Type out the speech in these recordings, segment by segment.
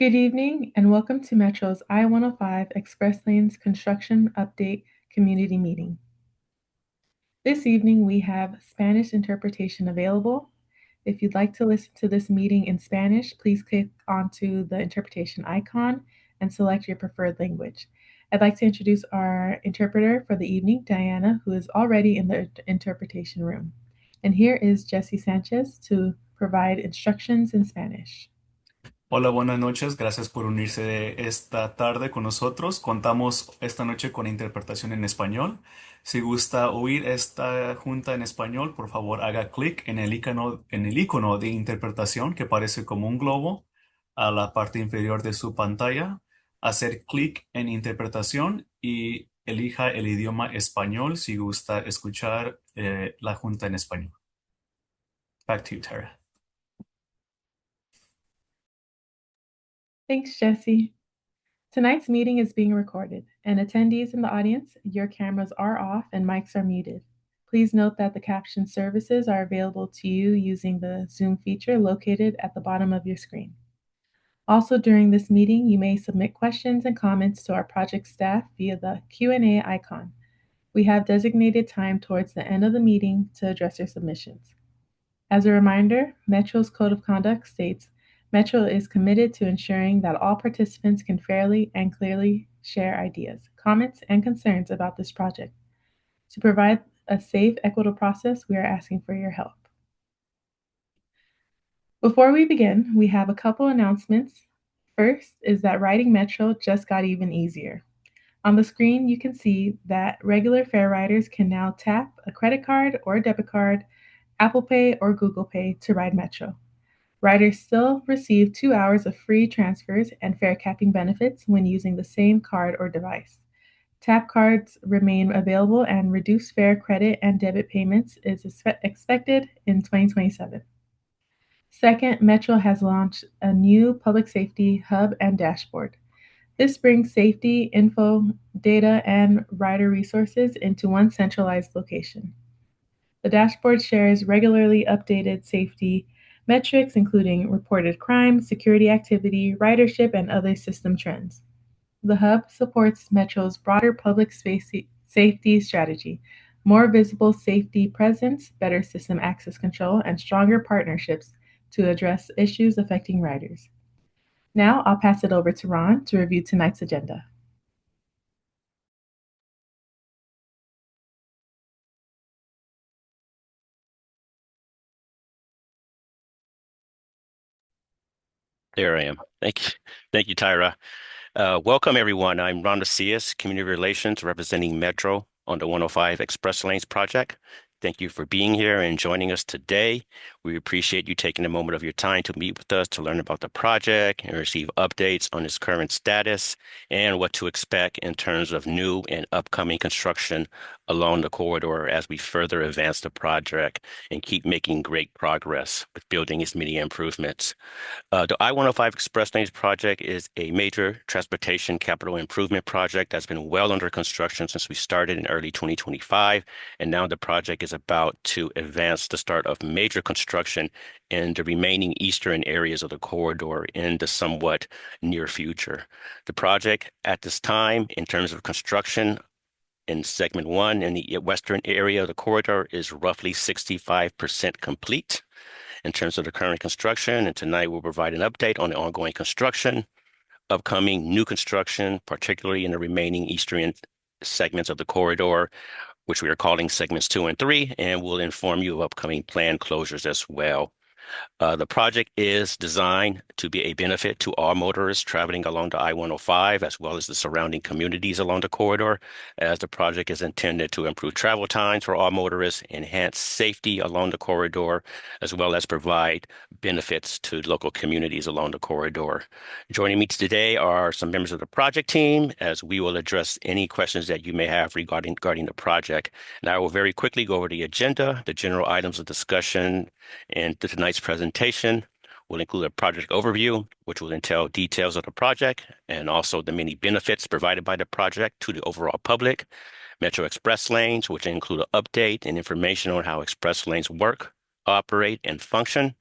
Good evening and welcome to Metro's I-105 ExpressLanes Construction Update Community Meeting. This evening we have Spanish interpretation available. If you'd like to listen to this meeting in Spanish, please click onto the interpretation icon and select your preferred language. I'd like to introduce our interpreter for the evening, Diana, who is already in the interpretation room. And here is Jesse Sanchez to provide instructions in Spanish. Hola, buenas noches. Gracias por unirse esta tarde con nosotros. Contamos esta noche con interpretación en español. Si gusta oír esta junta en español, por favor haga clic en el icono de interpretación que parece como un globo a la parte inferior de su pantalla. Hacer clic en interpretación y elija el idioma español si gusta escuchar la junta en español. Back to you, Tara. Thanks, Jesse. Tonight's meeting is being recorded, and attendees in the audience, your cameras are off and mics are muted. Please note that the caption services are available to you using the Zoom feature located at the bottom of your screen. Also, during this meeting, you may submit questions and comments to our project staff via the Q&A icon. We have designated time towards the end of the meeting to address your submissions. As a reminder, Metro's Code of Conduct states Metro is committed to ensuring that all participants can fairly and clearly share ideas, comments, and concerns about this project. To provide a safe, equitable process, we are asking for your help. Before we begin, we have a couple announcements. First is that writing Metro just got even easier. On the screen, you can see that regular fare riders can now tap a credit card or a debit card, Apple Pay, or Google Pay to ride Metro. Riders still receive 2 hours of free transfers and fare capping benefits when using the same card or device. Tap cards remain available and reduced fare credit and debit payments is expected in 2027. Second, Metro has launched a new public safety hub and dashboard. This brings safety, info, data, and rider resources into one centralized location. The dashboard shares regularly updated safety metrics, including reported crime, security activity, ridership, and other system trends. The hub supports Metro's broader public safety strategy, more visible safety presence, better system access control, and stronger partnerships to address issues affecting riders. Now I'll pass it over to Ron to review tonight's agenda. There I am. Thank you. Thank you, Tyra. Welcome, everyone. I'm Ron Macias, Community Relations, representing Metro on the 105 Express Lanes project. Thank you for being here and joining us today. We appreciate you taking a moment of your time to meet with us to learn about the project and receive updates on its current status and what to expect in terms of new and upcoming construction along the corridor as we further advance the project and keep making great progress with building its many improvements. The I-105 Express Lanes project is a major transportation capital improvement project that's been well under construction since we started in early 2025, and now the project is about to advance the start of major construction in the remaining eastern areas of the corridor in the somewhat near future. The project at this time, in terms of construction, in segment one in the western area of the corridor is roughly 65% complete in terms of the current construction. And tonight we'll provide an update on the ongoing construction, upcoming new construction, particularly in the remaining eastern segments of the corridor, which we are calling segments 2 and 3, and we'll inform you of upcoming planned closures as well. The project is designed to be a benefit to all motorists traveling along the I-105, as well as the surrounding communities along the corridor, as the project is intended to improve travel times for all motorists, enhance safety along the corridor, as well as provide benefits to local communities along the corridor. Joining me today are some members of the project team, as we will address any questions that you may have regarding the project. And I will very quickly go over the agenda, the general items of discussion, and tonight's presentation will include a project overview, which will entail details of the project and also the many benefits provided by the project to the overall public. Metro Express Lanes, which include an update and information on how Express Lanes work, operate, and function.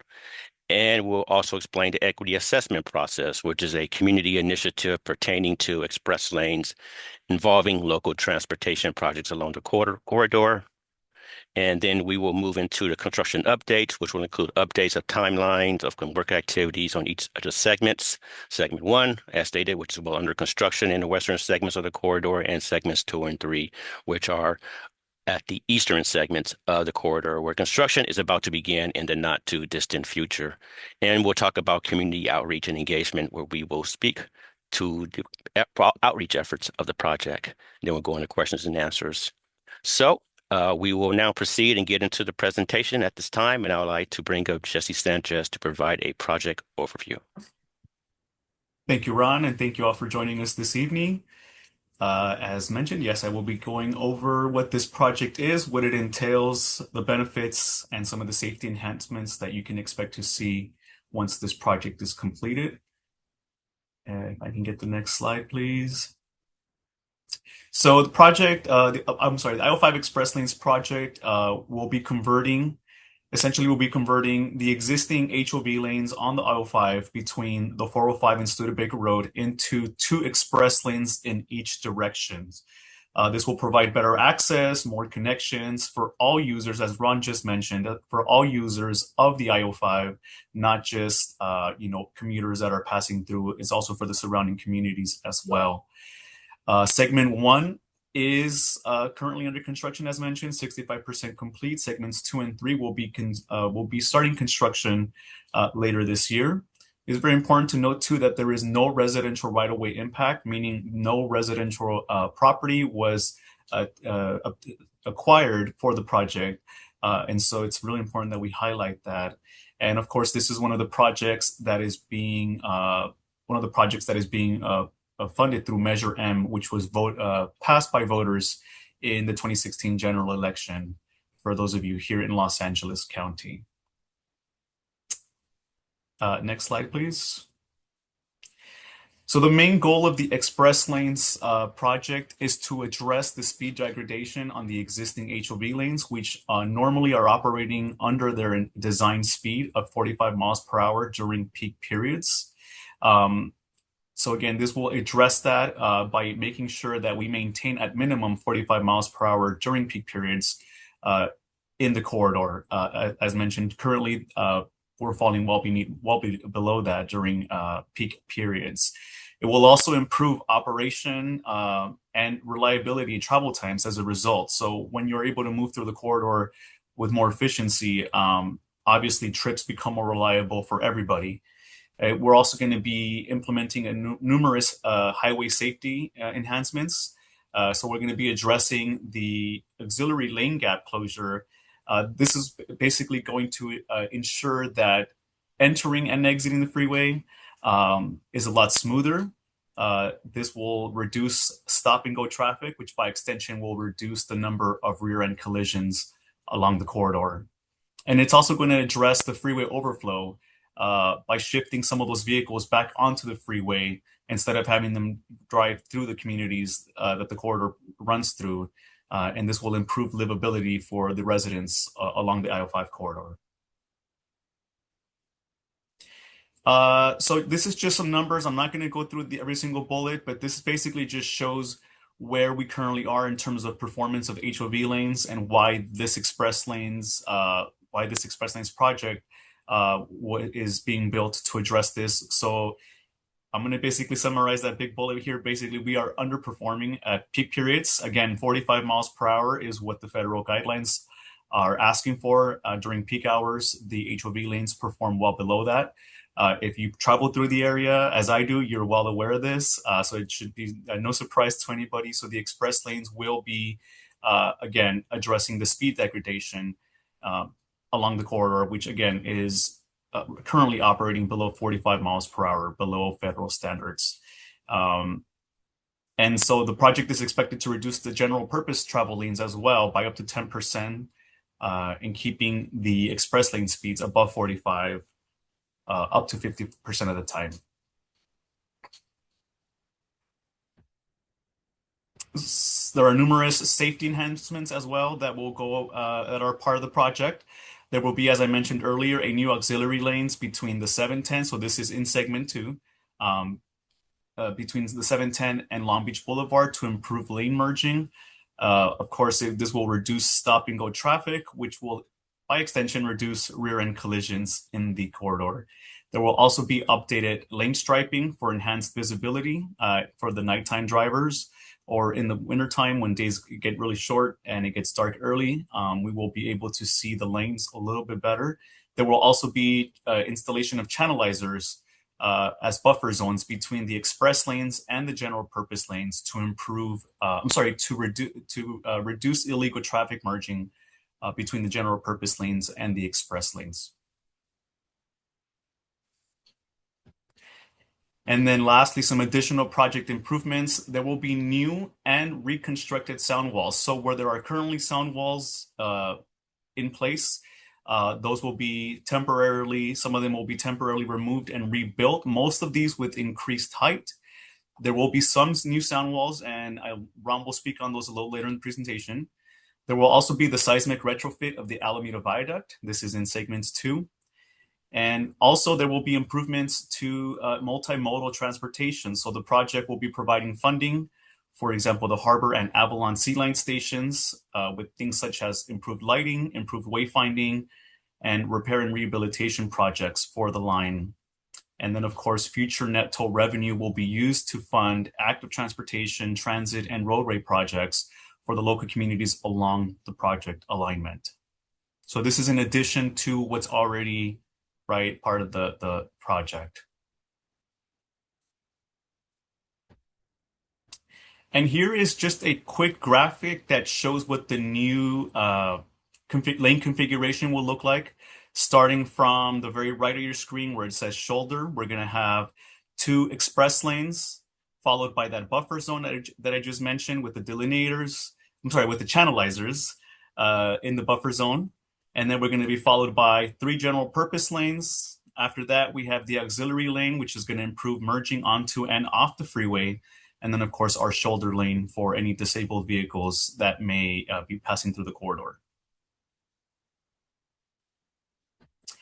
And we'll also explain the equity assessment process, which is a community initiative pertaining to express lanes involving local transportation projects along the corridor. And then we will move into the construction updates, which will include updates of timelines of work activities on each of the segments. Segment 1, as stated, which is well under construction in the western segments of the corridor, and segments 2 and 3, which are at the eastern segments of the corridor, where construction is about to begin in the not too distant future. And we'll talk about community outreach and engagement, where we will speak to the outreach efforts of the project. Then we'll go into questions and answers. So we will now proceed and get into the presentation at this time, and I would like to bring up Jesse Sanchez to provide a project overview. Thank you, Ron, and thank you all for joining us this evening. As mentioned, yes, I will be going over what this project is, what it entails, the benefits, and some of the safety enhancements that you can expect to see once this project is completed. If I can get the next slide, please. So the project, the I-105 Express Lanes project will be converting the existing HOV lanes on the I-105 between the 405 and Studebaker Road into 2 express lanes in each direction. This will provide better access, more connections for all users, as Ron just mentioned, for all users of the I-105, not just commuters that are passing through. It's also for the surrounding communities as well. Segment 1 is currently under construction, as mentioned, 65% complete. Segments 2 and 3 will be starting construction later this year. It's very important to note too that there is no residential right-of-way impact, meaning no residential property was acquired for the project, and so it's really important that we highlight that. And of course, this is one of the projects that is being funded through Measure M, which was passed by voters in the 2016 general election, for those of you here in Los Angeles County. Next slide, please. So the main goal of the Express Lanes project is to address the speed degradation on the existing HOV lanes, which normally are operating under their design speed of 45 miles per hour during peak periods. So again, this will address that by making sure that we maintain at minimum 45 miles per hour during peak periods in the corridor. As mentioned, currently we're falling well below that during peak periods. It will also improve operation and reliability and travel times as a result. So when you're able to move through the corridor with more efficiency, obviously trips become more reliable for everybody. We're also going to be implementing numerous highway safety enhancements. So we're going to be addressing the auxiliary lane gap closure. This is basically going to ensure that entering and exiting the freeway is a lot smoother. This will reduce stop and go traffic, which by extension will reduce the number of rear end collisions along the corridor. And it's also going to address the freeway overflow by shifting some of those vehicles back onto the freeway instead of having them drive through the communities that the corridor runs through. And this will improve livability for the residents along the I-105 corridor. So this is just some numbers. I'm not going to go through every single bullet, but this basically just shows where we currently are in terms of performance of HOV lanes and why this Express Lanes project is being built to address this. So I'm going to basically summarize that big bullet here. Basically, we are underperforming at peak periods. Again, 45 miles per hour is what the federal guidelines are asking for during peak hours. The HOV lanes perform well below that. If you travel through the area, as I do, you're well aware of this. So it should be no surprise to anybody. So the express lanes will be, again, addressing the speed degradation along the corridor, which again is currently operating below 45 miles per hour, below federal standards. And so the project is expected to reduce the general purpose travel lanes as well by up to 10%, in keeping the express lane speeds above 45 up to 50% of the time. There are numerous safety enhancements as well that will go that are part of the project. There will be, as I mentioned earlier, a new auxiliary lanes between the 710. So this is in segment two, um, between the 710 and Long Beach Boulevard to improve lane merging. Of course, this will reduce stop and go traffic, which will, by extension, reduce rear end collisions in the corridor. There will also be updated lane striping for enhanced visibility for the nighttime drivers, or in the wintertime when days get really short and it gets dark early. We will be able to see the lanes a little bit better. There will also be installation of channelizers as buffer zones between the express lanes and the general purpose lanes to improve, reduce illegal traffic merging between the general purpose lanes and the express lanes. And then lastly, some additional project improvements. There will be new and reconstructed sound walls. So where there are currently sound walls in place, those will be temporarily, some of them will be temporarily removed and rebuilt, most of these with increased height. There will be some new sound walls, and Ron will speak on those a little later in the presentation. There will also be the seismic retrofit of the Alameda Viaduct. This is in segments 2. And also there will be improvements to multimodal transportation. So the project will be providing funding, for example, the Harbor and Avalon Sea Line stations with things such as improved lighting, improved wayfinding, and repair and rehabilitation projects for the line. And then, of course, future net toll revenue will be used to fund active transportation, transit, and roadway projects for the local communities along the project alignment. So this is in addition to what's already part of the project. And here is just a quick graphic that shows what the new lane configuration will look like. Starting from the very right of your screen where it says shoulder, we're going to have 2 express lanes, followed by that buffer zone that I just mentioned with the delineators, with the channelizers in the buffer zone. And then we're going to be followed by 3 general purpose lanes. After that, we have the auxiliary lane, which is going to improve merging onto and off the freeway. And then, of course, our shoulder lane for any disabled vehicles that may be passing through the corridor.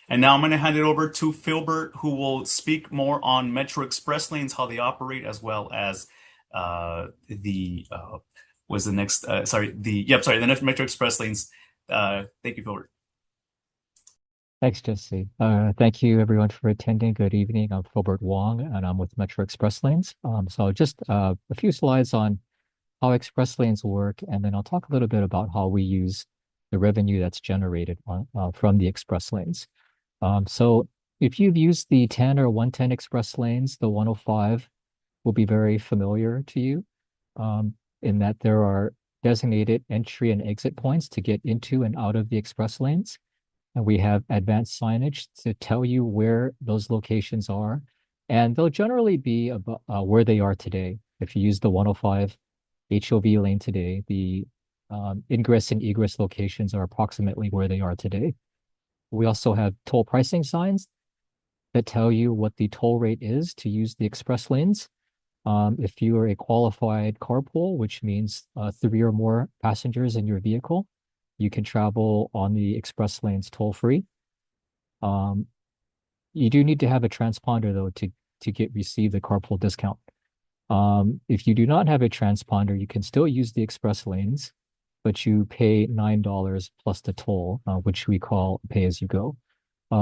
And now I'm going to hand it over to Philbert, who will speak more on Metro Express lanes, how they operate, as well as the next Metro Express lanes. Thank you, Philbert. Thanks, Jesse. Thank you, everyone, for attending. Good evening. I'm Philbert Wong, and I'm with Metro Express Lanes. So just a few slides on how Express Lanes work, and then I'll talk a little bit about how we use the revenue that's generated from the Express Lanes. So if you've used the 10 or 110 Express Lanes, the 105 will be very familiar to you in that there are designated entry and exit points to get into and out of the Express Lanes. And we have advanced signage to tell you where those locations are. And they'll generally be about where they are today. If you use the 105 HOV lane today, the ingress and egress locations are approximately where they are today. We also have toll pricing signs that tell you what the toll rate is to use the express lanes. If you are a qualified carpool, which means 3 or more passengers in your vehicle, you can travel on the express lanes toll-free. You do need to have a transponder, though, to receive the carpool discount. If you do not have a transponder, you can still use the express lanes, but you pay $9 plus the toll, which we call pay-as-you-go.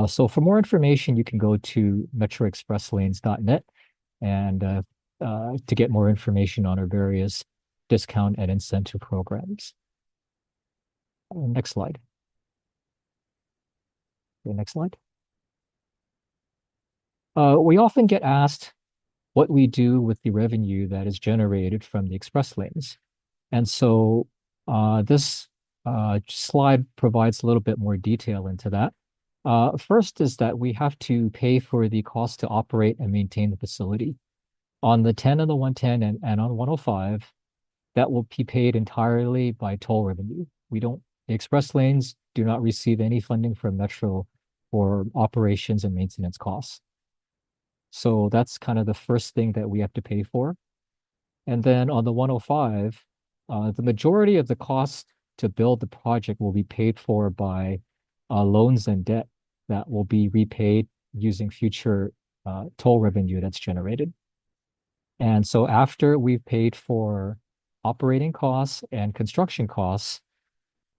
So for more information, you can go to metroexpresslanes.net and to get more information on our various discount and incentive programs. Next slide. Okay, next slide. We often get asked what we do with the revenue that is generated from the express lanes. And so this slide provides a little bit more detail into that. First is that we have to pay for the cost to operate and maintain the facility. On the 10 and the 110 and on 105, that will be paid entirely by toll revenue. The express lanes do not receive any funding from Metro for operations and maintenance costs. So that's kind of the first thing that we have to pay for. And then on the 105, the majority of the cost to build the project will be paid for by loans and debt that will be repaid using future toll revenue that's generated. And so after we've paid for operating costs and construction costs,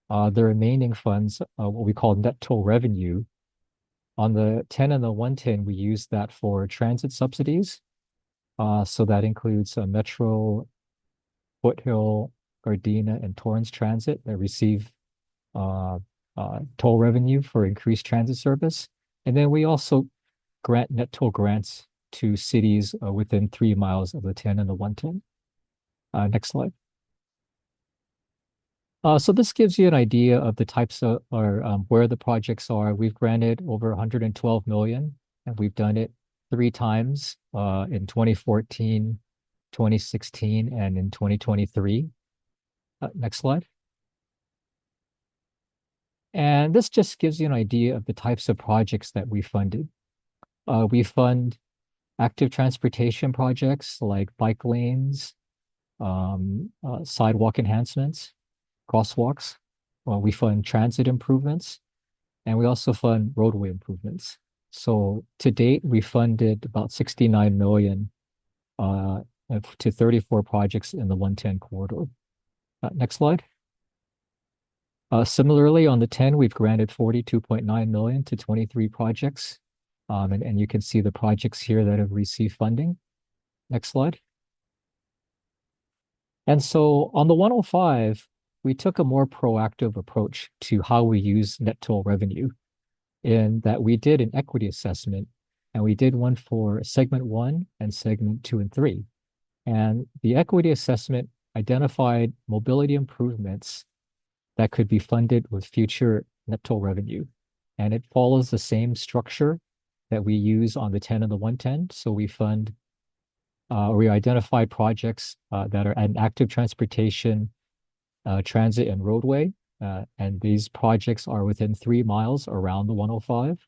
the remaining funds, what we call net toll revenue, on the 10 and the 110, we use that for transit subsidies. So that includes Metro, Foothill, Gardena, and Torrance Transit that receive uh, toll revenue for increased transit service. And then we also grant net toll grants to cities within 3 miles of the 10 and the 110. Next slide. So this gives you an idea of the types of or where the projects are. We've granted over 112 million, and we've done it 3 times in 2014, 2016, and in 2023. Next slide. And this just gives you an idea of the types of projects that we funded. We fund active transportation projects like bike lanes, sidewalk enhancements, crosswalks. We fund transit improvements, and we also fund roadway improvements. So to date, we funded about 69 million to 34 projects in the 110 corridor. Next slide. Similarly, on the 10, we've granted 42.9 million to 23 projects. And you can see the projects here that have received funding. Next slide. And so on the 105, we took a more proactive approach to how we use net toll revenue, in that we did an equity assessment, and we did one for segment 1 and segment 2 and 3. And the equity assessment identified mobility improvements that could be funded with future net toll revenue. And it follows the same structure that we use on the 10 and the 110. So we identify projects that are an active transportation, transit, and roadway. And these projects are within 3 miles around the 105.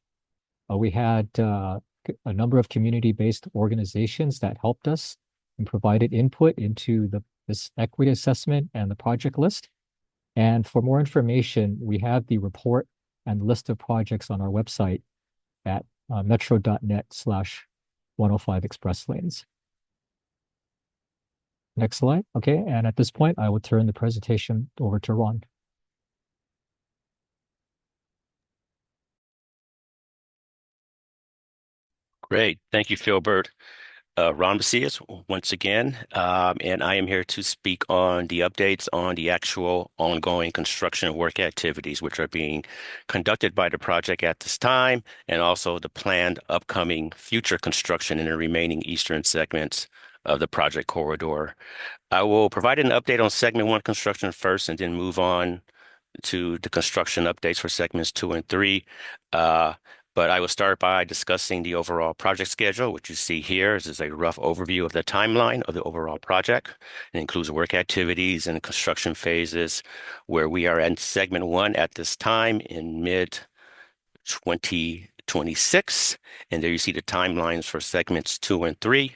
We had a number of community-based organizations that helped us and provided input into this equity assessment and the project list. And for more information, we have the report and list of projects on our website at metro.net/105 express lanes. Next slide. Okay, and at this point, I will turn the presentation over to Ron. Great. Thank you, Philbert. Ron Macias once again, and I am here to speak on the updates on the actual ongoing construction work activities which are being conducted by the project at this time, and also the planned upcoming future construction in the remaining eastern segments of the project corridor. I will provide an update on segment 1 construction first and then move on to the construction updates for segments 2 and 3. But I will start by discussing the overall project schedule, which you see here. This is a rough overview of the timeline of the overall project. It includes work activities and construction phases, where we are in segment 1 at this time in mid-2026. And there you see the timelines for segments 2 and 3.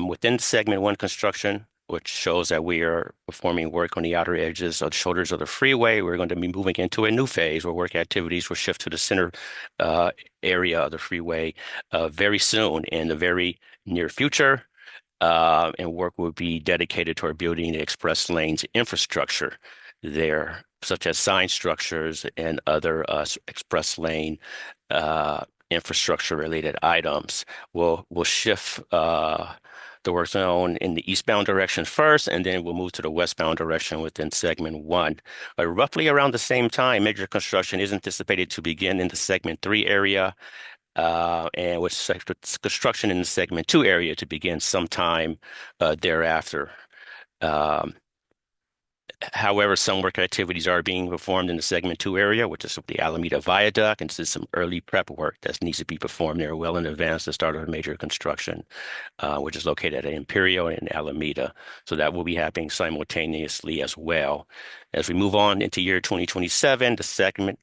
Within segment 1 construction, which shows that we are performing work on the outer edges of the shoulders of the freeway, we're going to be moving into a new phase where work activities will shift to the center area of the freeway very soon, in the very near future. And work will be dedicated toward building the express lanes infrastructure there, such as sign structures and other express lane infrastructure related items. We'll shift the work zone in the eastbound direction first, and then we'll move to the westbound direction within segment 1. But roughly around the same time, major construction is anticipated to begin in the segment 3 area, and with construction in the segment 2 area to begin sometime thereafter. However, some work activities are being performed in the segment 2 area, which is the Alameda Viaduct, and this is some early prep work that needs to be performed there well in advance of the start of major construction, which is located at Imperial and Alameda. So that will be happening simultaneously as well. As we move on into year 2027, the segment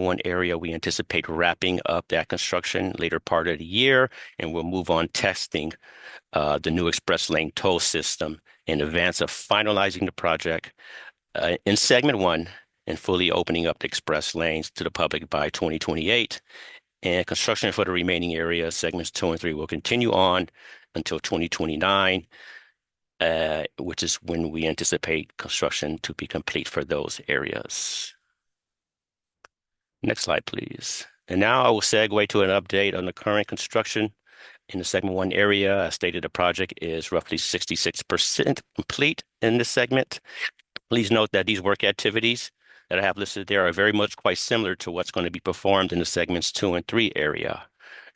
1 area, we anticipate wrapping up that construction later part of the year, and we'll move on testing the new express lane toll system in advance of finalizing the project in segment 1 and fully opening up the express lanes to the public by 2028. And construction for the remaining area, segments 2 and 3, will continue on until 2029, which is when we anticipate construction to be complete for those areas. Next slide, please. And now I will segue to an update on the current construction in the segment 1 area. As stated, the project is roughly 66% complete in this segment. Please note that these work activities that I have listed there are very much quite similar to what's going to be performed in the segments 2 and 3 area.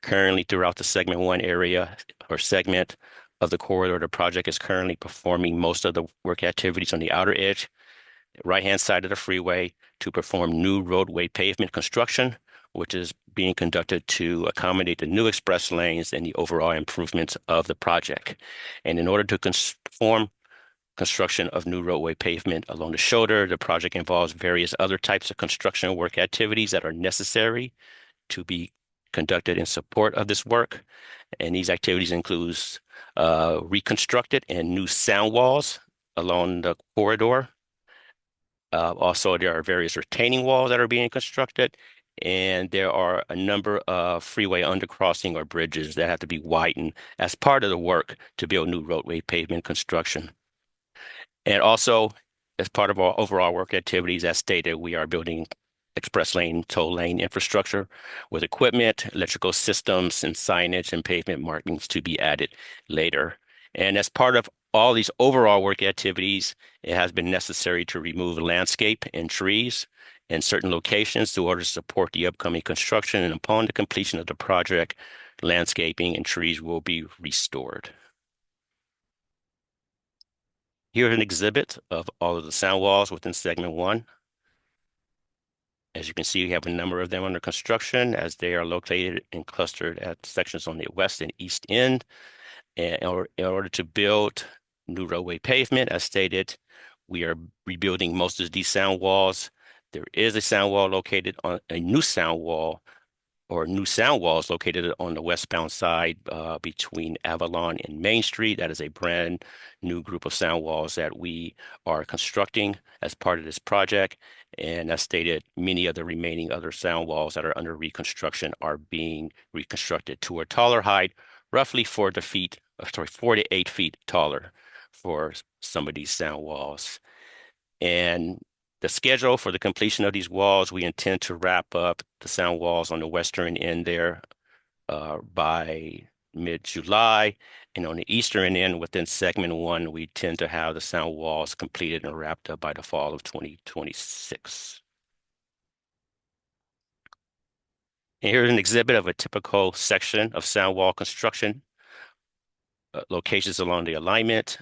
Currently, throughout the segment 1 area or segment of the corridor, the project is currently performing most of the work activities on the outer edge, right-hand side of the freeway, to perform new roadway pavement construction, which is being conducted to accommodate the new express lanes and the overall improvements of the project. And in order to perform construction of new roadway pavement along the shoulder, the project involves various other types of construction work activities that are necessary to be conducted in support of this work. And these activities include reconstructed and new sound walls along the corridor. Also, there are various retaining walls that are being constructed, and there are a number of freeway undercrossing or bridges that have to be widened as part of the work to build new roadway pavement construction. And also, as part of our overall work activities, as stated, we are building express lane, toll lane infrastructure with equipment, electrical systems, and signage and pavement markings to be added later. And as part of all these overall work activities, it has been necessary to remove landscape and trees in certain locations in order to support the upcoming construction. And upon the completion of the project, landscaping and trees will be restored. Here's an exhibit of all of the sound walls within segment 1. As you can see, we have a number of them under construction as they are located and clustered at sections on the west and east end. And in order to build new roadway pavement, as stated, we are rebuilding most of these sound walls. There is a sound wall located on a new sound wall or new sound walls located on the westbound side between Avalon and Main Street. That is a brand new group of sound walls that we are constructing as part of this project. And as stated, many of the remaining other sound walls that are under reconstruction are being reconstructed to a taller height, roughly 4 to 8 feet taller for some of these sound walls. And the schedule for the completion of these walls, we intend to wrap up the sound walls on the western end there by mid-July. And on the eastern end, within segment 1, we tend to have the sound walls completed and wrapped up by the fall of 2026. And here's an exhibit of a typical section of sound wall construction. Locations along the alignment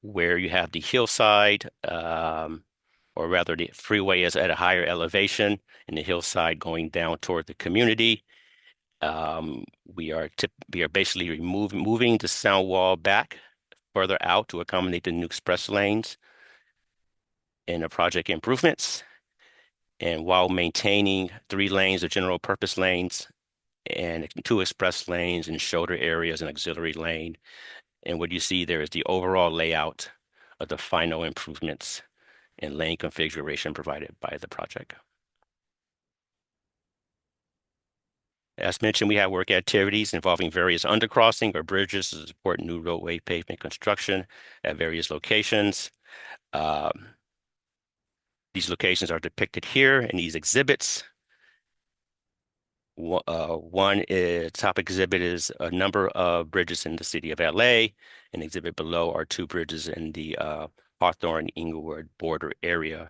where you have the hillside, or rather the freeway is at a higher elevation and the hillside going down toward the community. We are basically moving the sound wall back further out to accommodate the new express lanes and the project improvements, and while maintaining 3 lanes of general purpose lanes and 2 express lanes and shoulder areas and auxiliary lane. And what you see there is the overall layout of the final improvements and lane configuration provided by the project. As mentioned, we have work activities involving various undercrossing or bridges to support new roadway pavement construction at various locations. These locations are depicted here in these exhibits. One top exhibit is a number of bridges in the city of LA. An exhibit below are 2 bridges in the Hawthorne-Inglewood border area.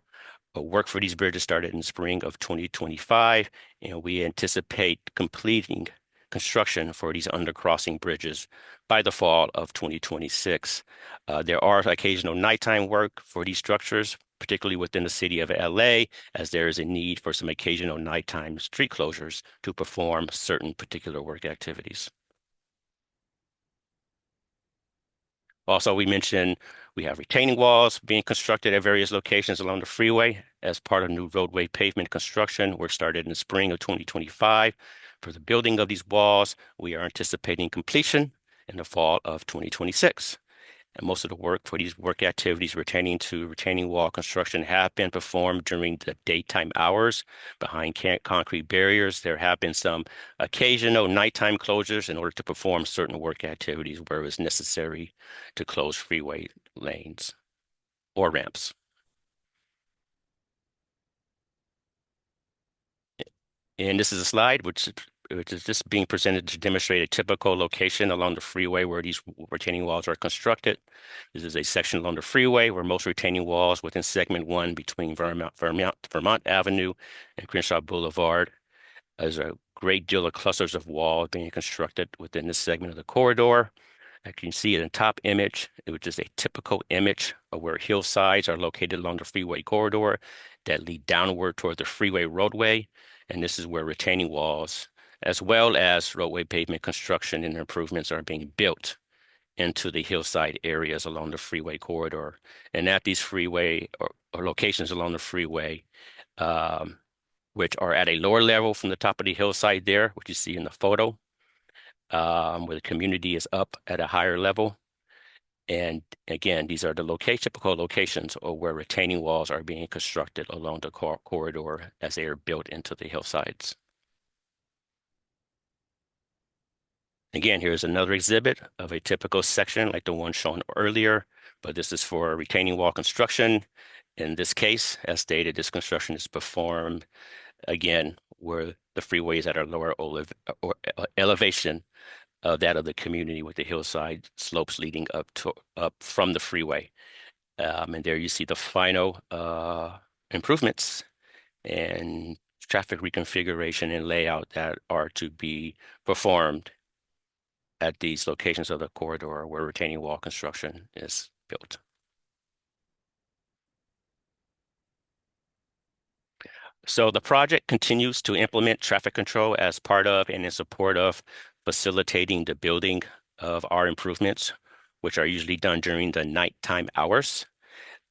Work for these bridges started in spring of 2025, and we anticipate completing construction for these undercrossing bridges by the fall of 2026. There are occasional nighttime work for these structures, particularly within the city of LA, as there is a need for some occasional nighttime street closures to perform certain particular work activities. Also, we mentioned we have retaining walls being constructed at various locations along the freeway as part of new roadway pavement construction. Work started in the spring of 2025. For the building of these walls, we are anticipating completion in the fall of 2026. And most of the work for these work activities pertaining to retaining wall construction have been performed during the daytime hours behind concrete barriers. There have been some occasional nighttime closures in order to perform certain work activities where it was necessary to close freeway lanes or ramps. And this is a slide which is just being presented to demonstrate a typical location along the freeway where these retaining walls are constructed. This is a section along the freeway where most retaining walls within segment 1 between Vermont Avenue and Crenshaw Boulevard. There's a great deal of clusters of walls being constructed within this segment of the corridor. As you can see in the top image, which is a typical image of where hillsides are located along the freeway corridor that lead downward toward the freeway roadway. And this is where retaining walls, as well as roadway pavement construction and improvements are being built into the hillside areas along the freeway corridor. And at these freeway or locations along the freeway, which are at a lower level from the top of the hillside there, which you see in the photo, where the community is up at a higher level. And again, these are the typical locations or where retaining walls are being constructed along the corridor as they are built into the hillsides. Again, here's another exhibit of a typical section like the one shown earlier, but this is for retaining wall construction. In this case, as stated, this construction is performed again where the freeway is at a lower elevation of that of the community with the hillside slopes leading up from the freeway. And there you see the final improvements and traffic reconfiguration and layout that are to be performed at these locations of the corridor where retaining wall construction is built. So the project continues to implement traffic control as part of and in support of facilitating the building of our improvements, which are usually done during the nighttime hours.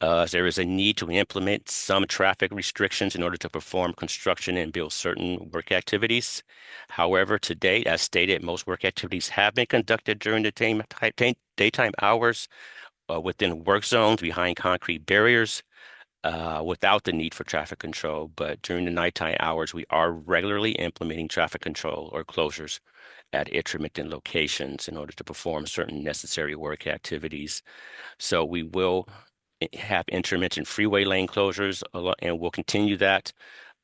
There is a need to implement some traffic restrictions in order to perform construction and build certain work activities. However, to date, as stated, most work activities have been conducted during the daytime hours within work zones behind concrete barriers without the need for traffic control. But during the nighttime hours, we are regularly implementing traffic control or closures at intermittent locations in order to perform certain necessary work activities. So we will have intermittent freeway lane closures, and we'll continue that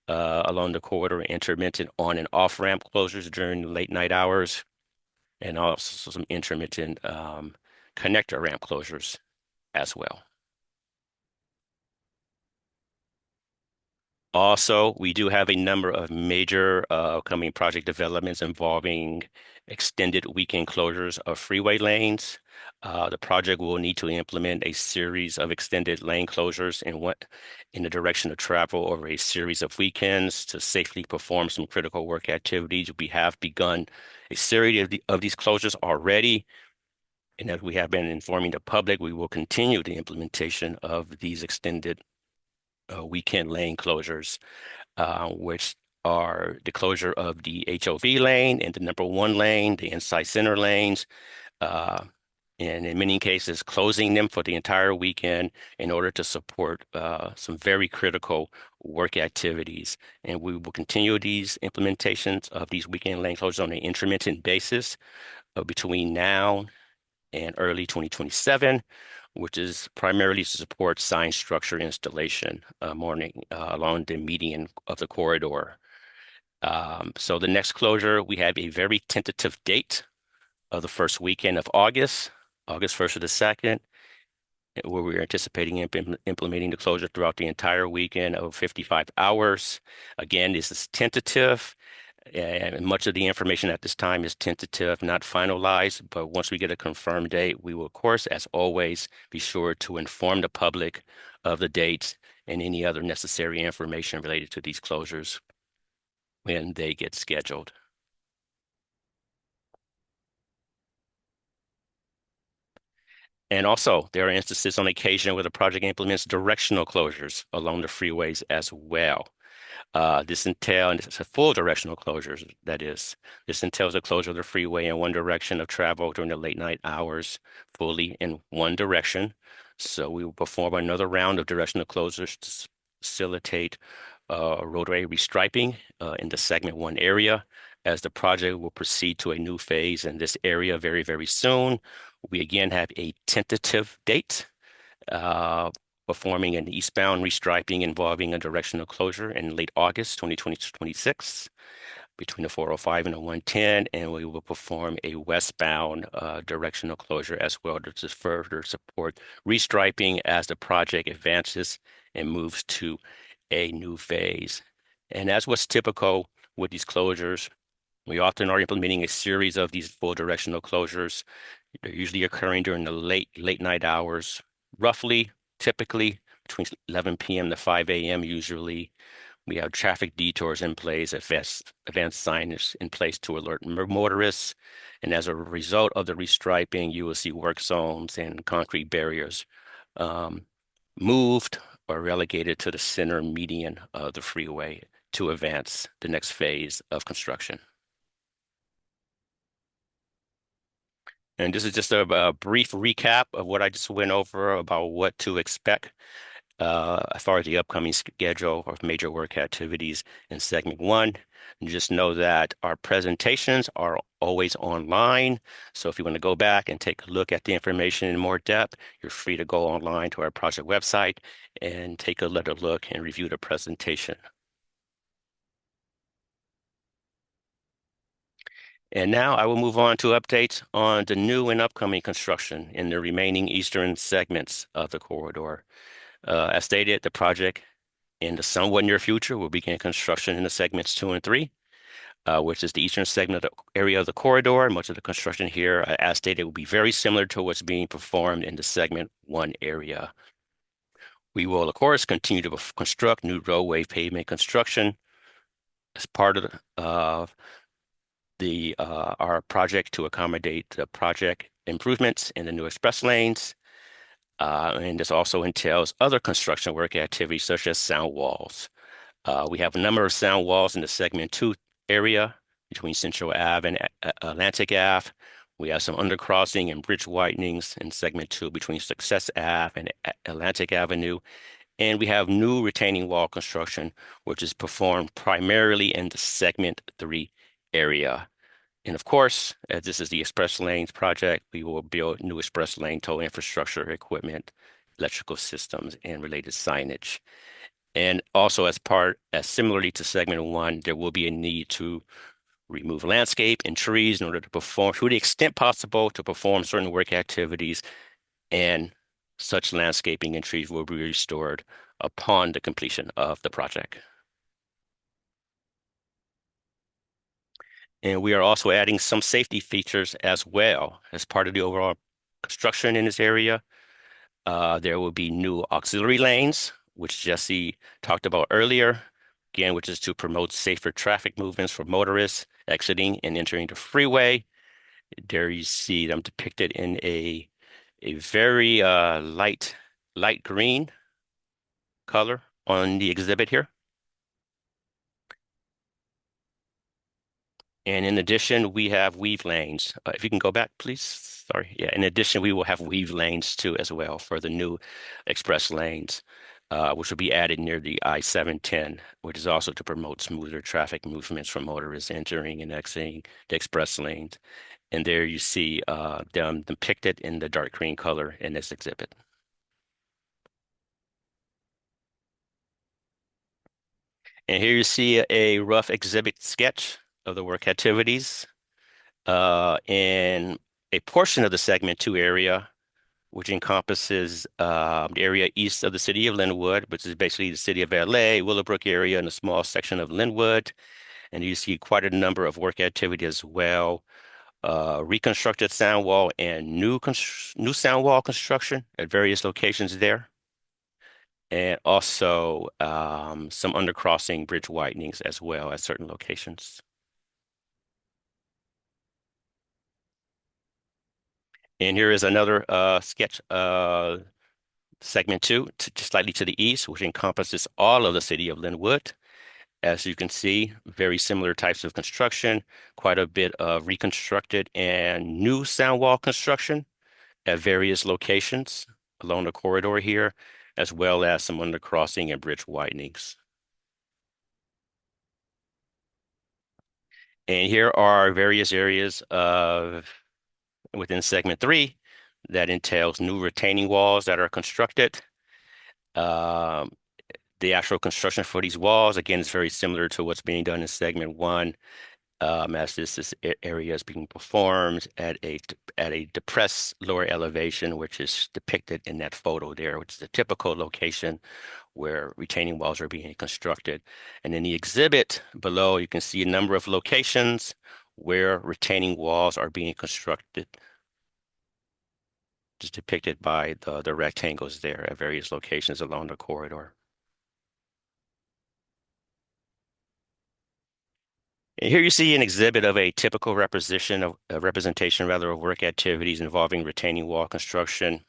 along the corridor, intermittent on and off ramp closures during the late night hours, and also some intermittent connector ramp closures as well. Also, we do have a number of major upcoming project developments involving extended weekend closures of freeway lanes. The project will need to implement a series of extended lane closures in the direction of travel over a series of weekends to safely perform some critical work activities. We have begun a series of these closures already. And as we have been informing the public, we will continue the implementation of these extended weekend lane closures, which are the closure of the HOV lane and the number 1 lane, the inside center lanes, and in many cases, closing them for the entire weekend in order to support some very critical work activities. And we will continue these implementations of these weekend lane closures on an intermittent basis between now and early 2027, which is primarily to support sign structure installation along the median of the corridor. So the next closure, we have a very tentative date of the first weekend of August 1st or the 2nd, where we're anticipating implementing the closure throughout the entire weekend of 55 hours. Again, this is tentative. And much of the information at this time is tentative, not finalized. But once we get a confirmed date, we will, of course, as always, be sure to inform the public of the dates and any other necessary information related to these closures when they get scheduled. And also, there are instances on occasion where the project implements directional closures along the freeways as well. This entails, and it's a full directional closure, that is. This entails a closure of the freeway in one direction of travel during the late night hours, fully in one direction. So we will perform another round of directional closures to facilitate roadway restriping in the segment one area, as the project will proceed to a new phase in this area very, very soon. We again have a tentative date uh, performing an eastbound restriping involving a directional closure in late August 2026 between the 405 and the 110, and we will perform a westbound directional closure as well to further support restriping as the project advances and moves to a new phase. And as was typical with these closures, we often are implementing a series of these full directional closures. They're usually occurring during the late night hours, roughly, typically between 11 p.m. to 5 a.m. usually. We have traffic detours in place, advanced signage in place to alert motorists. And as a result of the restriping, you will see work zones and concrete barriers um, moved or relegated to the center median of the freeway to advance the next phase of construction. And this is just a brief recap of what I just went over about what to expect as far as the upcoming schedule of major work activities in segment one. And just know that our presentations are always online. So if you want to go back and take a look at the information in more depth, you're free to go online to our project website and take a little look and review the presentation. And now I will move on to updates on the new and upcoming construction in the remaining eastern segments of the corridor. As stated, the project in the somewhat near future will begin construction in the segments 2 and 3, which is the eastern segment of the area of the corridor. Much of the construction here, as stated, will be very similar to what's being performed in the segment 1 area. We will, of course, continue to construct new roadway pavement construction as part of our project to accommodate the project improvements in the new express lanes. And this also entails other construction work activities such as sound walls. We have a number of sound walls in the segment 2 area between Central Ave and Atlantic Ave. We have some undercrossing and bridge widenings in segment 2 between Success Ave and Atlantic Avenue. And we have new retaining wall construction, which is performed primarily in the segment 3 area. And of course, as this is the Express Lanes project, we will build new Express Lane toll infrastructure, equipment, electrical systems, and related signage. And also as similarly to segment 1, there will be a need to remove landscape and trees in order to perform, to the extent possible, to perform certain work activities, and such landscaping and trees will be restored upon the completion of the project. And we are also adding some safety features as well as part of the overall construction in this area. There will be new auxiliary lanes, which Jesse talked about earlier, again, which is to promote safer traffic movements for motorists exiting and entering the freeway. There you see them depicted in a very light green color on the exhibit here. And in addition, we have weave lanes. If you can go back, please. Sorry. Yeah. In addition, we will have weave lanes too as well for the new express lanes, which will be added near the I-710, which is also to promote smoother traffic movements for motorists entering and exiting the express lanes. And there you see them depicted in the dark green color in this exhibit. And here you see a rough exhibit sketch of the work activities in a portion of the segment 2 area, which encompasses the area east of the city of Linwood, which is basically the city of LA, Willowbrook area, and a small section of Linwood. And you see quite a number of work activity as well. Reconstructed sound wall and new sound wall construction at various locations there. And also some undercrossing bridge widenings as well at certain locations. And here is another sketch, segment 2, slightly to the east, which encompasses all of the city of Linwood. As you can see, very similar types of construction, quite a bit of reconstructed and new sound wall construction at various locations along the corridor here, as well as some undercrossing and bridge widenings. And here are various areas of within segment 3 that entails new retaining walls that are constructed. Um, the actual construction for these walls, again, is very similar to what's being done in segment 1, as this area is being performed at a depressed lower elevation, which is depicted in that photo there, which is a typical location where retaining walls are being constructed. And in the exhibit below, you can see a number of locations where retaining walls are being constructed, just depicted by the rectangles there at various locations along the corridor. And here you see an exhibit of a typical representation rather of work activities involving retaining wall construction.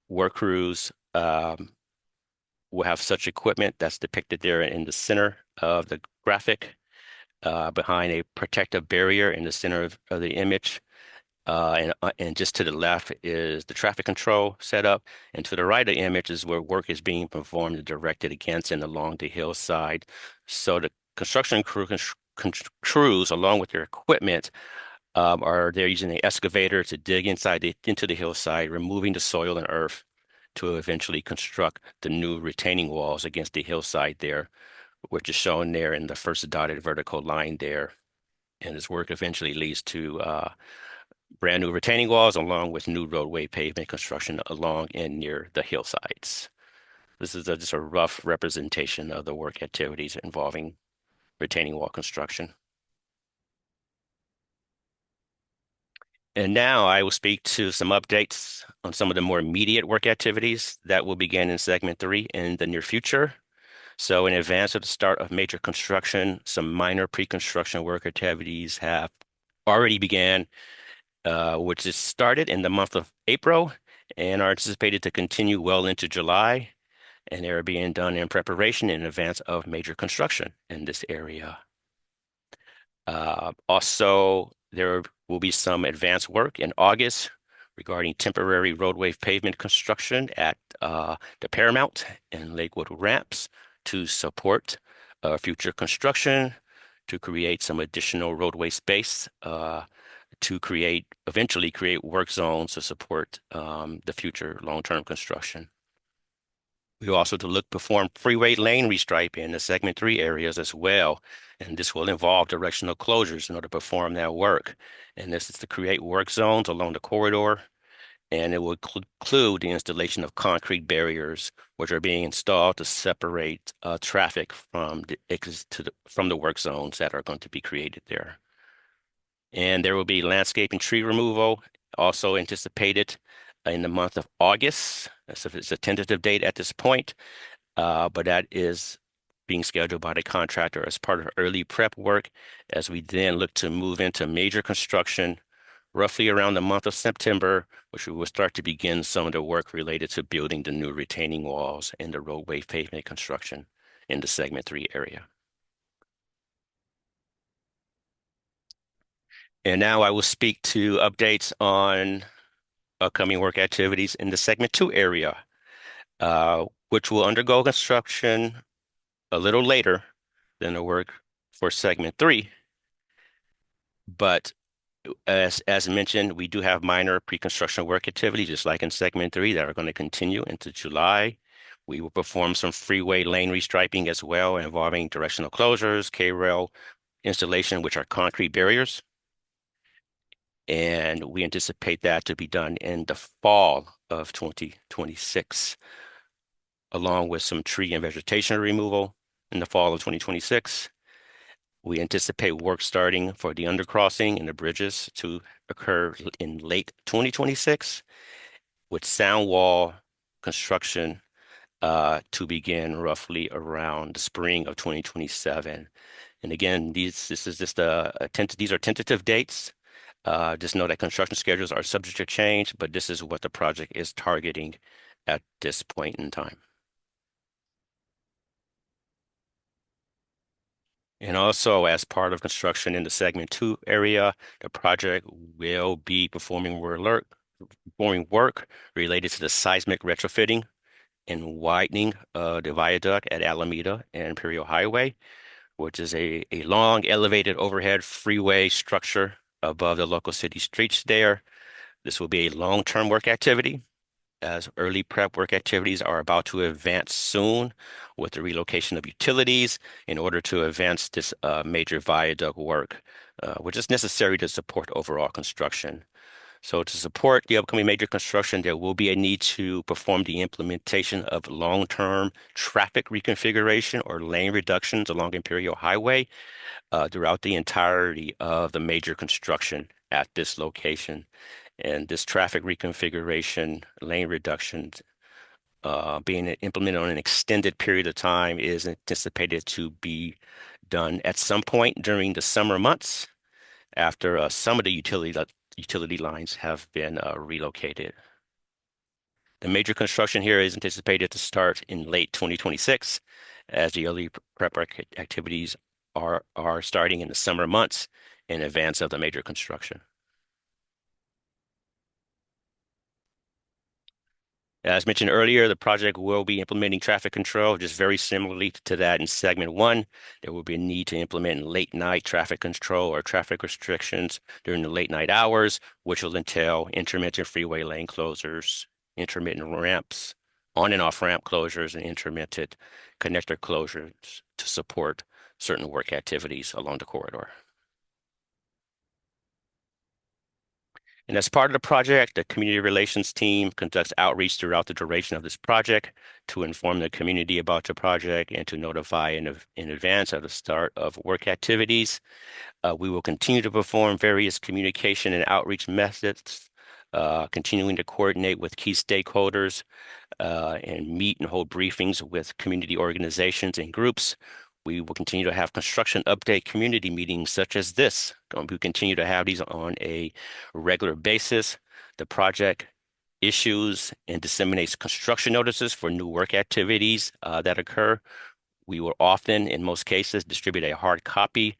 Work crews will have such equipment that's depicted there in the center of the graphic, behind a protective barrier in the center of the image. And just to the left is the traffic control setup, and to the right of the image is where work is being performed and directed against and along the hillside. So the construction crews, along with their equipment, are they're using an excavator to dig into the hillside, removing the soil and earth to eventually construct the new retaining walls against the hillside there, which is shown there in the first dotted vertical line there. And this work eventually leads to brand new retaining walls along with new roadway pavement construction along and near the hillsides. This is just a rough representation of the work activities involving retaining wall construction. And now I will speak to some updates on some of the more immediate work activities that will begin in segment 3 in the near future. So in advance of the start of major construction, some minor pre-construction work activities have already began, which is started in the month of April and are anticipated to continue well into July. And they're being done in preparation in advance of major construction in this area. Also, there will be some advanced work in August regarding temporary roadway pavement construction at the Paramount and Lakewood ramps to support future construction, to create some additional roadway space, to eventually create work zones to support the future long-term construction. We also perform freeway lane restriping in the segment 3 areas as well. And this will involve directional closures in order to perform that work. And this is to create work zones along the corridor. And it will include the installation of concrete barriers, which are being installed to separate traffic from the work zones that are going to be created there. And there will be landscape and tree removal also anticipated in the month of August. So it's a tentative date at this point, but that is being scheduled by the contractor as part of early prep work as we then look to move into major construction roughly around the month of September, which we will start to begin some of the work related to building the new retaining walls and the roadway pavement construction in the segment 3 area. And now I will speak to updates on upcoming work activities in the segment 2 area, which will undergo construction a little later than the work for segment 3. But as mentioned, we do have minor pre-construction work activities, just like in segment 3, that are going to continue into July. We will perform some freeway lane restriping as well, involving directional closures, K-rail installation, which are concrete barriers. And we anticipate that to be done in the fall of 2026, along with some tree and vegetation removal in the fall of 2026. We anticipate work starting for the undercrossing and the bridges to occur in late 2026, with sound wall construction to begin roughly around the spring of 2027. And again, these are tentative dates. Just know that construction schedules are subject to change, but this is what the project is targeting at this point in time. And also, as part of construction in the segment 2 area, the project will be performing work related to the seismic retrofitting and widening the viaduct at Alameda and Imperial Highway, which is a long elevated overhead freeway structure above the local city streets there. This will be a long-term work activity, as early prep work activities are about to advance soon with the relocation of utilities in order to advance this major viaduct work, which is necessary to support overall construction. So to support the upcoming major construction, there will be a need to perform the implementation of long-term traffic reconfiguration or lane reductions along Imperial Highway throughout the entirety of the major construction at this location. And this traffic reconfiguration, lane reductions, being implemented on an extended period of time is anticipated to be done at some point during the summer months after some of the utility lines have been relocated. The major construction here is anticipated to start in late 2026 as the early prep activities are starting in the summer months in advance of the major construction. As mentioned earlier, the project will be implementing traffic control, just very similarly to that in segment 1. There will be a need to implement late night traffic control or traffic restrictions during the late night hours, which will entail intermittent freeway lane closures, intermittent ramps, on and off ramp closures, and intermittent connector closures to support certain work activities along the corridor. And as part of the project, the community relations team conducts outreach throughout the duration of this project to inform the community about the project and to notify in advance of the start of work activities. We will continue to perform various communication and outreach methods, continuing to coordinate with key stakeholders and meet and hold briefings with community organizations and groups. We will continue to have construction update community meetings such as this. We continue to have these on a regular basis. The project issues and disseminates construction notices for new work activities that occur. We will often, in most cases, distribute a hard copy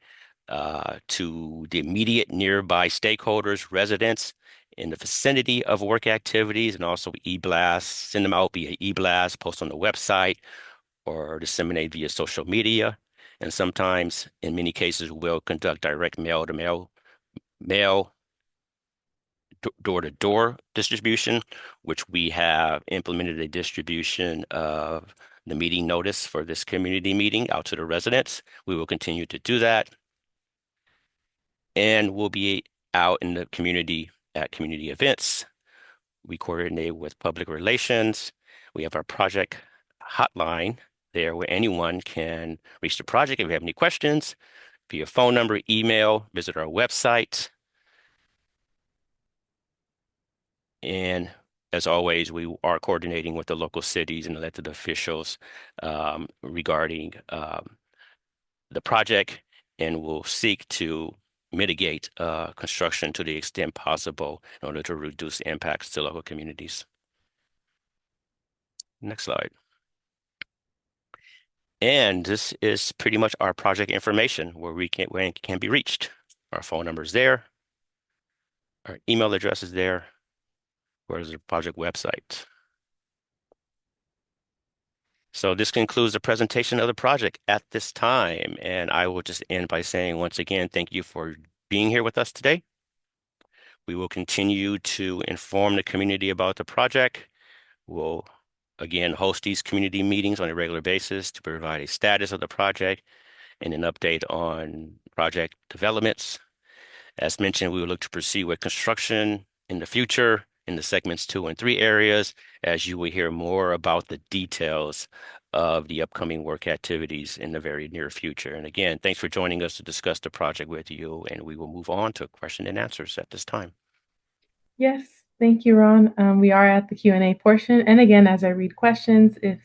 to the immediate nearby stakeholders, residents in the vicinity of work activities, and also e-blast, send them out via e-blast, post on the website, or disseminate via social media. And sometimes, in many cases, we'll conduct direct mail door-to-door distribution, which we have implemented a distribution of the meeting notice for this community meeting out to the residents. We will continue to do that. And we'll be out in the community at community events. We coordinate with public relations. We have our project hotline there where anyone can reach the project if you have any questions via phone number, email, visit our website. And as always, we are coordinating with the local cities and elected officials regarding the project, and will seek to mitigate construction to the extent possible in order to reduce impacts to local communities. Next slide. And this is pretty much our project information where we can be reached. Our phone number is there. Our email address is there. Where's the project website? So this concludes the presentation of the project at this time. And I will just end by saying once again, thank you for being here with us today. We will continue to inform the community about the project. We'll again host these community meetings on a regular basis to provide a status of the project and an update on project developments. As mentioned, we will look to proceed with construction in the future in the segments 2 and 3 areas, as you will hear more about the details of the upcoming work activities in the very near future. And again, thanks for joining us to discuss the project with you, and we will move on to question and answers at this time. Yes, thank you, Ron. We are at the Q&A portion. And again, as I read questions, if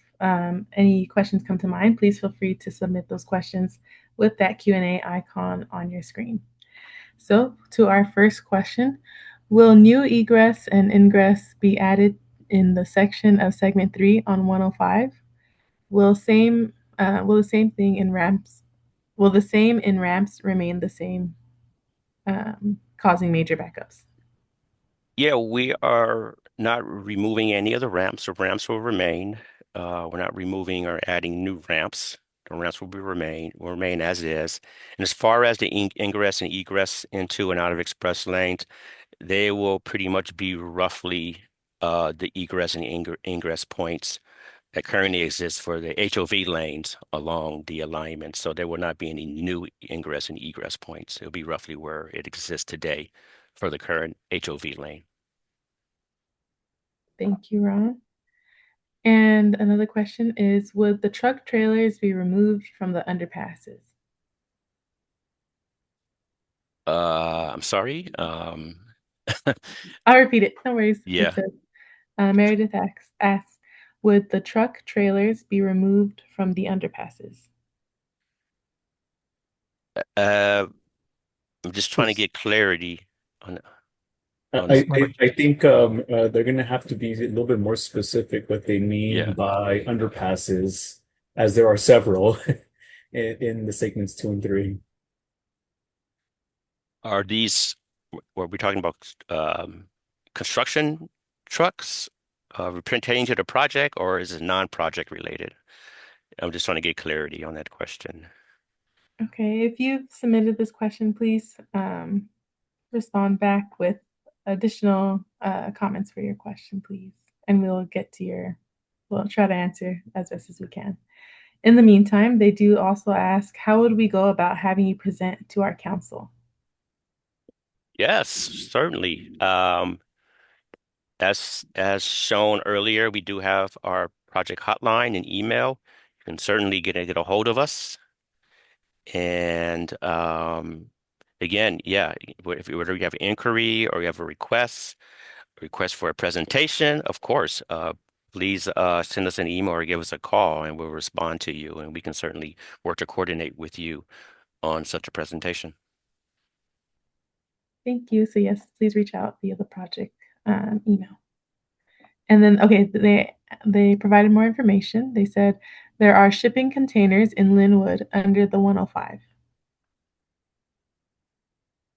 any questions come to mind, please feel free to submit those questions with that Q&A icon on your screen. So to our first question, will new egress and ingress be added in the section of segment 3 on 105? Will the same thing in ramps Will the same in ramps remain the same, causing major backups? Yeah, we are not removing any of the ramps. The ramps will remain. We're not removing or adding new ramps. The ramps will remain as is. And as far as the ingress and egress into and out of express lanes, they will pretty much be roughly the egress and ingress points that currently exist for the HOV lanes along the alignment. So there will not be any new ingress and egress points. It'll be roughly where it exists today for the current HOV lane. Thank you, Ron. And another question is, would the truck trailers be removed from the underpasses? I'm sorry. I'll repeat it. No worries. It Yeah. says, Meredith asks, would the truck trailers be removed from the underpasses? Uh, I'm just trying to get clarity on on the This I, might, I, I think they're going to have to be a little bit more specific what they mean yeah. by underpasses, as there are several in the segments 2 and 3. Are these were we talking about construction trucks pertaining to the project, or is it non-project related? I'm just trying to get clarity on that question. Okay, if you've submitted this question, please respond back with additional comments for your question, please. And we'll try to answer as best as we can. In the meantime, they do also ask, how would we go about having you present to our council? Yes, certainly. As shown earlier, we do have our project hotline and email. You can certainly get a hold of us. And again, yeah, whether you have an inquiry or you have a request for a presentation, of course, please send us an email or give us a call, and we'll respond to you. And we can certainly work to coordinate with you on such a presentation. Thank you. So yes, please reach out via the project email. And then, okay, they provided more information. They said there are shipping containers in Linwood under the 105.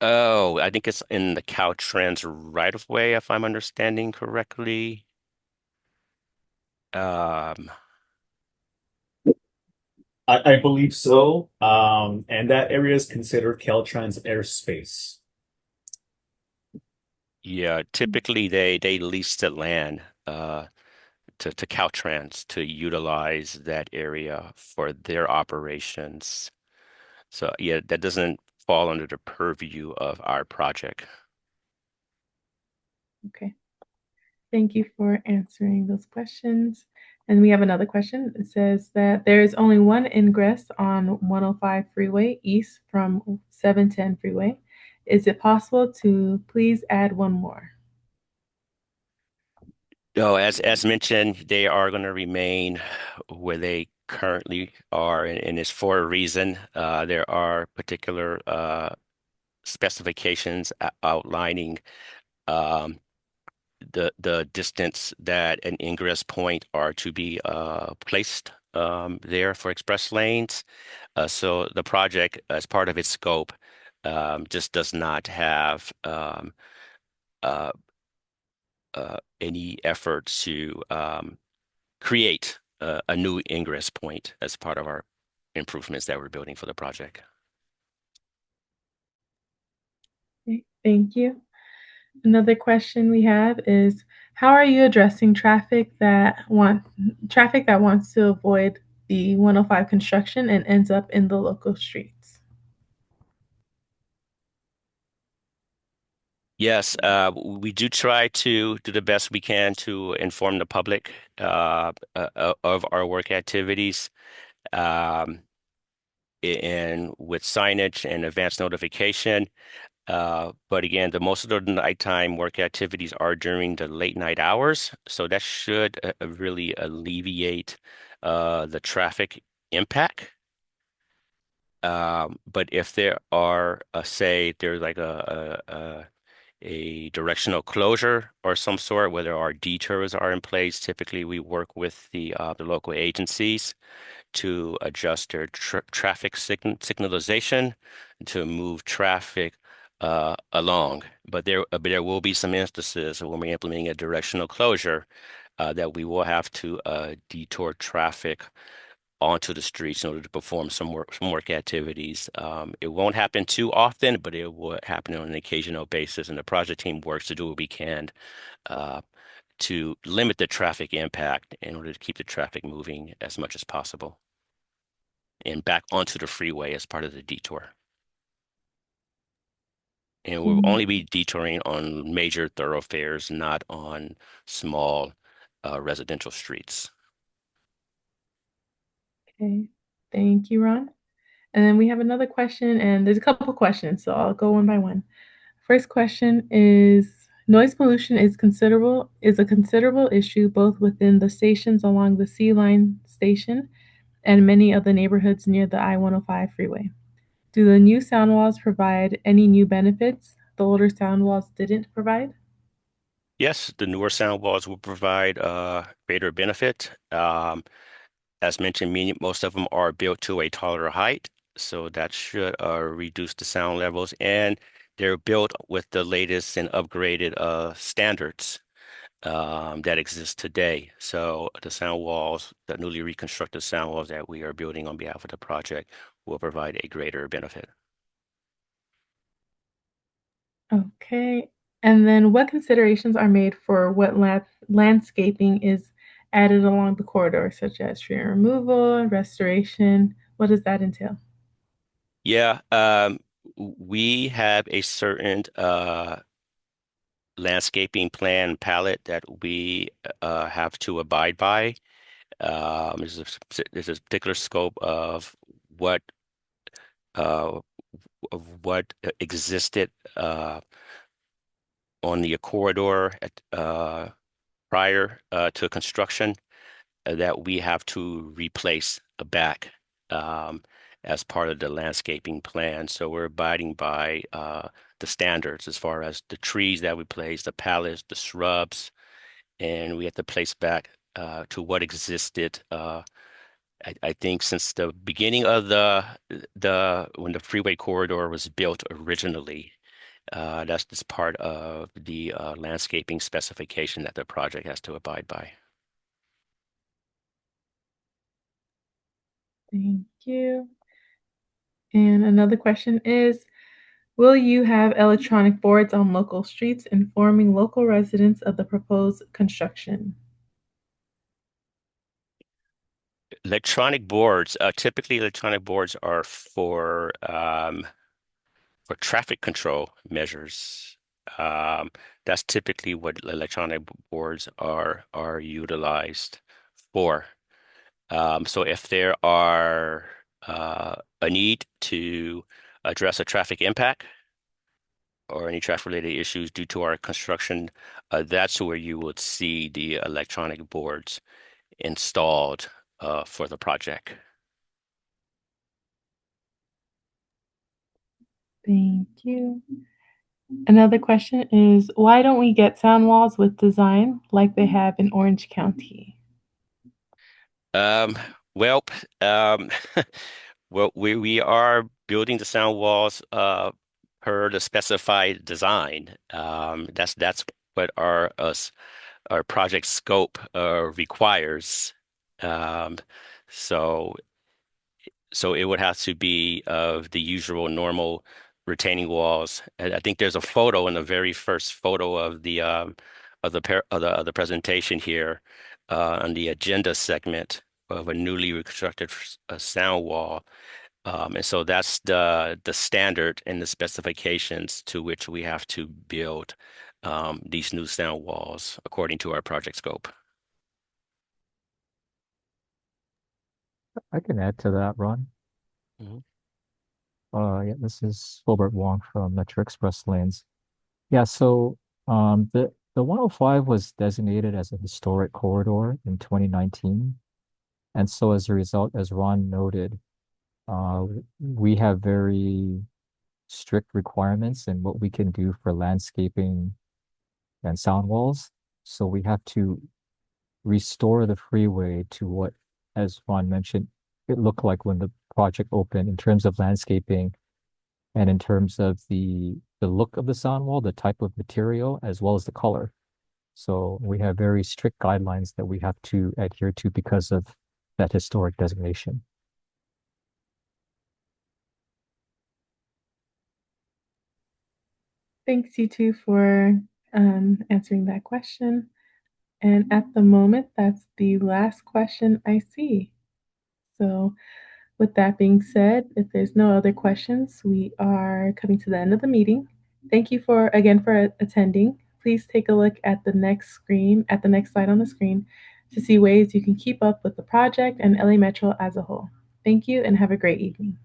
Oh, I think it's in the Caltrans right of way, if I'm understanding correctly. Um, I believe so. And that area is considered Caltrans airspace. yeah, typically they lease the land to Caltrans to utilize that area for their operations. So yeah, that doesn't fall under the purview of our project. Okay. Thank you for answering those questions. And we have another question. It says that there is only one ingress on 105 freeway east from 710 freeway. Is it possible to please add one more? No, as mentioned, they are going to remain where they currently are, and it's for a reason. There are particular specifications outlining um, the distance that an ingress point are to be placed there for express lanes. So the project, as part of its scope, just does not have uh, any effort to create a new ingress point as part of our improvements that we're building for the project. Okay, thank you. Another question we have is, how are you addressing traffic that wants to avoid the 105 construction and ends up in the local streets? Yes, we do try to do the best we can to inform the public of our work activities. Um, and with signage and advance notification. But again, the most of the nighttime work activities are during the late night hours, so that should really alleviate the traffic impact. But if there are, say, there's like a directional closure or some sort, where there are detours are in place, typically we work with the local agencies to adjust their traffic signalization to move traffic along. But there will be some instances when we're implementing a directional closure that we will have to detour traffic onto the streets in order to perform some work activities. It won't happen too often, but it will happen on an occasional basis, and the project team works to do what we can uh, to limit the traffic impact in order to keep the traffic moving as much as possible and back onto the freeway as part of the detour. And we'll Mm, only be detouring on major thoroughfares, not on small residential streets. okay. Thank you, Ron. And then we have another question, and there's a couple questions, so I'll go one by one. First question is noise pollution is a considerable issue both within the stations along the Sea Line station and many of the neighborhoods near the I-105 freeway. Do the new sound walls provide any new benefits the older sound walls didn't provide? Yes, the newer sound walls will provide greater benefit. As mentioned, most of them are built to a taller height, so that should reduce the sound levels. And they're built with the latest and upgraded standards that exist today. So the sound walls, the newly reconstructed sound walls that we are building on behalf of the project will provide a greater benefit. Okay. And then what considerations are made for what landscaping is added along the corridor, such as tree removal and restoration? What does that entail? Yeah, we have a certain landscaping plan palette that we have to abide by. There's a particular scope what uh, of what existed on the corridor prior to construction that we have to replace back um, as part of the landscaping plan. So we're abiding by the standards as far as the trees that we place, the pallets, the shrubs, and we have to place back to what existed. I think since the beginning of the when the freeway corridor was built originally, that's just part of the landscaping specification that the project has to abide by. Thank you. And another question is, will you have electronic boards on local streets informing local residents of the proposed construction? Electronic boards, typically electronic boards are for traffic control measures. Um, that's typically what electronic boards are utilized for. So if there are a need to address a traffic impact or any traffic-related issues due to our construction, that's where you would see the electronic boards installed for the project. Thank you. Another question is, why don't we get sound walls with design like they have in Orange County? Um, well, um, well, we are building the sound walls per the specified design. That's what our project scope requires. Um, so so it would have to be of the usual normal retaining walls. And I think there's a photo in the very first photo of the presentation here on the agenda segment of a newly reconstructed sound wall. And so that's the standard and the specifications to which we have to build these new sound walls according to our project scope. I can add to that, Ron. Mhm. Yeah, this is Wilbert Wong from Metro Express Lanes. Yeah, so the 105 was designated as a historic corridor in 2019. And so as a result, as Ron noted, uh, we have very strict requirements in what we can do for landscaping and sound walls. So we have to restore the freeway to what, as Ron mentioned, it look like when the project opened in terms of landscaping and in terms of the look of the sound wall, the type of material, as well as the color. So we have very strict guidelines that we have to adhere to because of that historic designation. Thanks, you two, for answering that question. And at the moment, that's the last question I see. So, with that being said, if there's no other questions, we are coming to the end of the meeting. Thank you for again for attending. Please take a look at the next screen, at the next slide on the screen, to see ways you can keep up with the project and LA Metro as a whole. Thank you and have a great evening.